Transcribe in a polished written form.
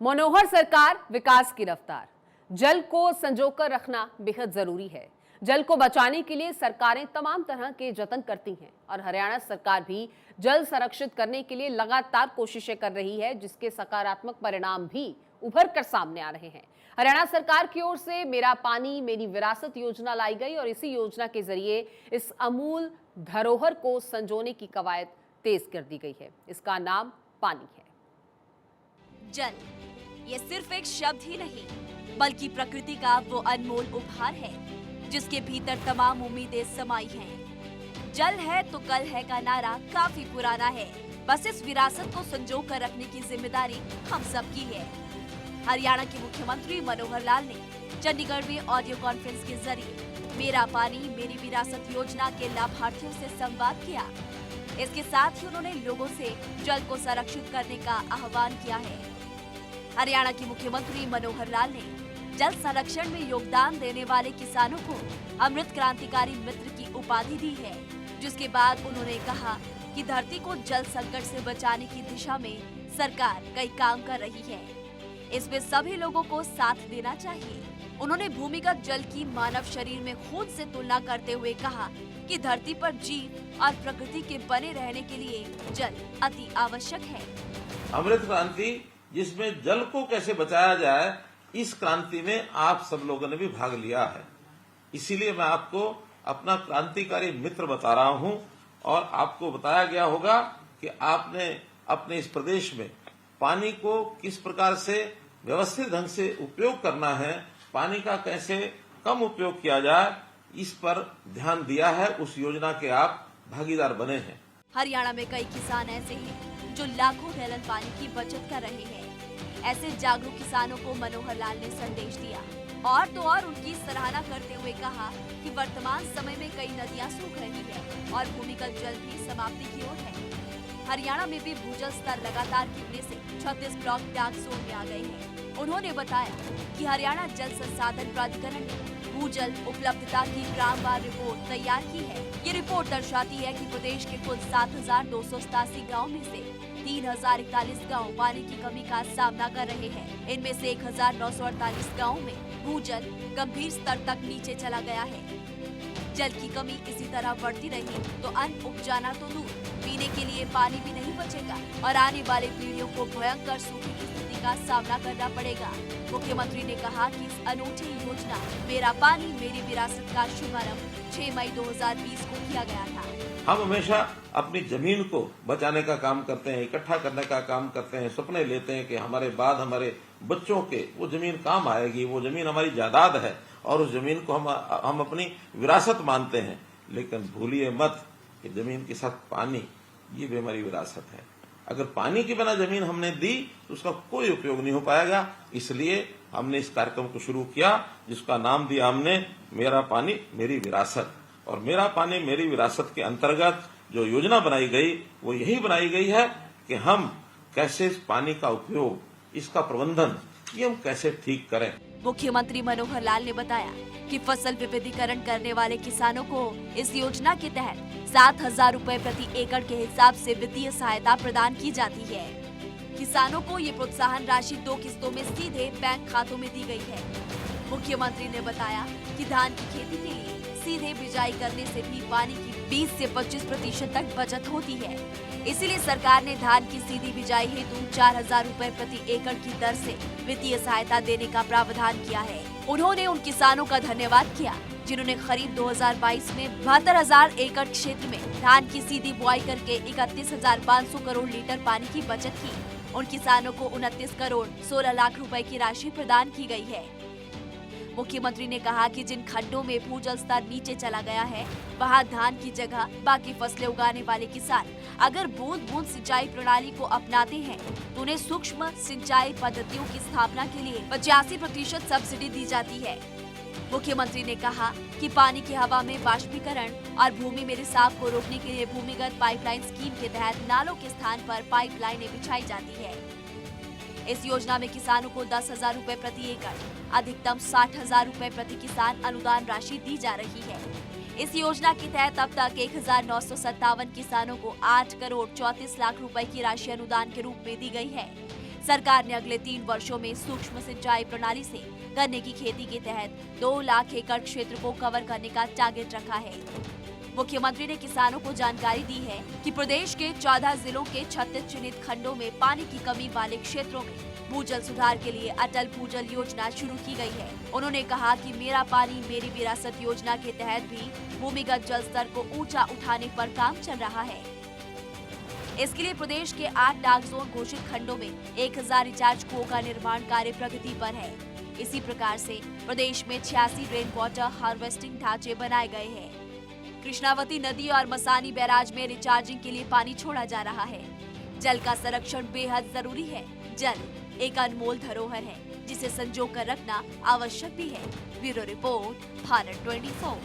मनोहर सरकार, विकास की रफ्तार। जल को संजोकर रखना बेहद जरूरी है। जल को बचाने के लिए सरकारें तमाम तरह के जतन करती हैं और हरियाणा सरकार भी जल संरक्षित करने के लिए लगातार कोशिशें कर रही है, जिसके सकारात्मक परिणाम भी उभर कर सामने आ रहे हैं। हरियाणा सरकार की ओर से मेरा पानी मेरी विरासत योजना लाई गई और इसी योजना के जरिए इस अमूल धरोहर को संजोने की कवायद तेज कर दी गई है। इसका नाम पानी है। जल ये सिर्फ एक शब्द ही नहीं, बल्कि प्रकृति का वो अनमोल उपहार है जिसके भीतर तमाम उम्मीदें समाई हैं। जल है तो कल है का नारा काफी पुराना है, बस इस विरासत को संजो कर रखने की जिम्मेदारी हम सबकी है। हरियाणा के मुख्यमंत्री मनोहर लाल ने चंडीगढ़ में ऑडियो कॉन्फ्रेंस के जरिए मेरा पानी मेरी विरासत योजना के लाभार्थियों से संवाद किया। इसके साथ ही उन्होंने लोगों से जल को संरक्षित करने का आह्वान किया है। हरियाणा के मुख्यमंत्री मनोहर लाल ने जल संरक्षण में योगदान देने वाले किसानों को अमृत क्रांतिकारी मित्र की उपाधि दी है, जिसके बाद उन्होंने कहा कि धरती को जल संकट से बचाने की दिशा में सरकार कई काम कर रही है। इसमें सभी लोगों को साथ देना चाहिए। उन्होंने भूमिगत जल की मानव शरीर में खून से तुलना करते हुए कहा कि धरती पर जीव और प्रकृति के बने रहने के लिए जल अति आवश्यक है। अमृत क्रांति, जिसमें जल को कैसे बचाया जाए, इस क्रांति में आप सब लोगों ने भी भाग लिया है। इसीलिए मैं आपको अपना क्रांतिकारी मित्र बता रहा हूं और आपको बताया गया होगा कि आपने अपने इस प्रदेश में पानी को किस प्रकार से व्यवस्थित ढंग से उपयोग करना है, पानी का कैसे कम उपयोग किया जाए, इस पर ध्यान दिया है। उस योजना के आप भागीदार बने हैं। हरियाणा में कई किसान ऐसे हैं जो लाखों गैलन पानी की बचत कर रहे हैं। ऐसे जागरूक किसानों को मनोहर लाल ने संदेश दिया और तो और उनकी सराहना करते हुए कहा कि वर्तमान समय में कई नदियां सूख रही है और भूमिगत जल भी समाप्ति की ओर है। हरियाणा में भी भूजल स्तर लगातार गिरने से 36 ब्लॉक ब्लैक जोन में आ गए हैं। उन्होंने बताया कि हरियाणा जल संसाधन प्राधिकरण ने भूजल उपलब्धता की ग्रामवार रिपोर्ट तैयार की है। ये रिपोर्ट दर्शाती है कि प्रदेश के कुल 7,287 गाँव में से 3,041 गाँव पानी की कमी का सामना कर रहे हैं। इनमें से 1,948 गाँव में भूजल गंभीर स्तर तक नीचे चला गया है। जल की कमी इसी तरह बढ़ती रही तो अन्न उपजाना तो दूर, पीने के लिए पानी भी नहीं बचेगा और आने वाली पीढ़ियों को भयंकर सूखे की स्थिति का सामना करना पड़ेगा। मुख्यमंत्री ने कहा कि इस अनूठी योजना मेरा पानी मेरी विरासत का शुभारंभ 6 मई 2020 को किया गया था। हम हमेशा अपनी जमीन को बचाने का काम करते हैं, इकट्ठा करने का काम करते हैं, सपने लेते हैं कि हमारे बाद हमारे बच्चों के वो जमीन काम आएगी, वो जमीन हमारी जायदाद है और उस जमीन को हम अपनी विरासत मानते हैं। लेकिन भूलिए मत कि जमीन के साथ पानी, ये भी हमारी विरासत है। अगर पानी के बिना जमीन हमने दी तो उसका कोई उपयोग नहीं हो पाएगा। इसलिए हमने इस कार्यक्रम को शुरू किया, जिसका नाम दिया हमने मेरा पानी मेरी विरासत। और मेरा पानी मेरी विरासत के अंतर्गत जो योजना बनाई गई वो यही बनाई गई है कि हम कैसे इस पानी का उपयोग, इसका प्रबंधन, ये हम कैसे ठीक करें। मुख्यमंत्री मनोहर लाल ने बताया कि फसल विविधीकरण करने वाले किसानों को इस योजना के तहत 7,000 रुपए प्रति एकड़ के हिसाब से वित्तीय सहायता प्रदान की जाती है। किसानों को ये प्रोत्साहन राशि 2 किस्तों में सीधे बैंक खातों में दी गई है। मुख्यमंत्री ने बताया कि धान की खेती के लिए सीधे बिजाई करने से भी पानी की 20 से 25% तक बचत होती है। इसीलिए सरकार ने धान की सीधी बिजाई हेतु 4,000 रुपए प्रति एकड़ की दर से वित्तीय सहायता देने का प्रावधान किया है। उन्होंने उन किसानों का धन्यवाद किया जिन्होंने खरीफ 2022 में 72,000 एकड़ क्षेत्र में धान की सीधी बुआई करके 31,500 करोड़ लीटर पानी की बचत की। उन किसानों को 29 करोड़ 16 लाख रुपए की राशि प्रदान की गई है। मुख्यमंत्री ने कहा कि जिन खड्डों में भूजल स्तर नीचे चला गया है, वहां धान की जगह बाकी फसलें उगाने वाले किसान अगर बूंद बूंद सिंचाई प्रणाली को अपनाते हैं तो उन्हें सूक्ष्म सिंचाई पद्धतियों की स्थापना के लिए 85% सब्सिडी दी जाती है। मुख्यमंत्री ने कहा कि पानी की हवा में वाष्पीकरण और भूमि में रिसाव को रोकने के लिए भूमिगत पाइपलाइन स्कीम के तहत नालों के स्थान पर पाइपलाइनें बिछाई जाती है। इस योजना में किसानों को 10,000 रुपए प्रति एकड़, अधिकतम 60,000 रुपए प्रति किसान अनुदान राशि दी जा रही है। इस योजना के तहत अब तक 1,957 किसानों को 8 करोड़ 34 लाख रुपए की राशि अनुदान के रूप में दी गई है। सरकार ने अगले 3 वर्षों में सूक्ष्म सिंचाई प्रणाली से गन्ने की खेती के तहत 2 लाख एकड़ क्षेत्र को कवर करने का टारगेट रखा है। मुख्यमंत्री ने किसानों को जानकारी दी है कि प्रदेश के 14 जिलों के 36 चिन्हित खंडों में पानी की कमी वाले क्षेत्रों में भूजल सुधार के लिए अटल भूजल योजना शुरू की गई है। उन्होंने कहा कि मेरा पानी मेरी विरासत योजना के तहत भी भूमिगत जल स्तर को ऊंचा उठाने पर काम चल रहा है। इसके लिए प्रदेश के 8 डार्क जोन घोषित खंडों में 1000 रिचार्ज कुओं का निर्माण कार्य प्रगति पर है। इसी प्रकार से प्रदेश में 86 रेन वाटर हार्वेस्टिंग ढांचे बनाए गए हैं। कृष्णावती नदी और मसानी बैराज में रिचार्जिंग के लिए पानी छोड़ा जा रहा है। जल का संरक्षण बेहद जरूरी है। जल एक अनमोल धरोहर है जिसे संजो कर रखना आवश्यक भी है। Bureau report, Bharat 24।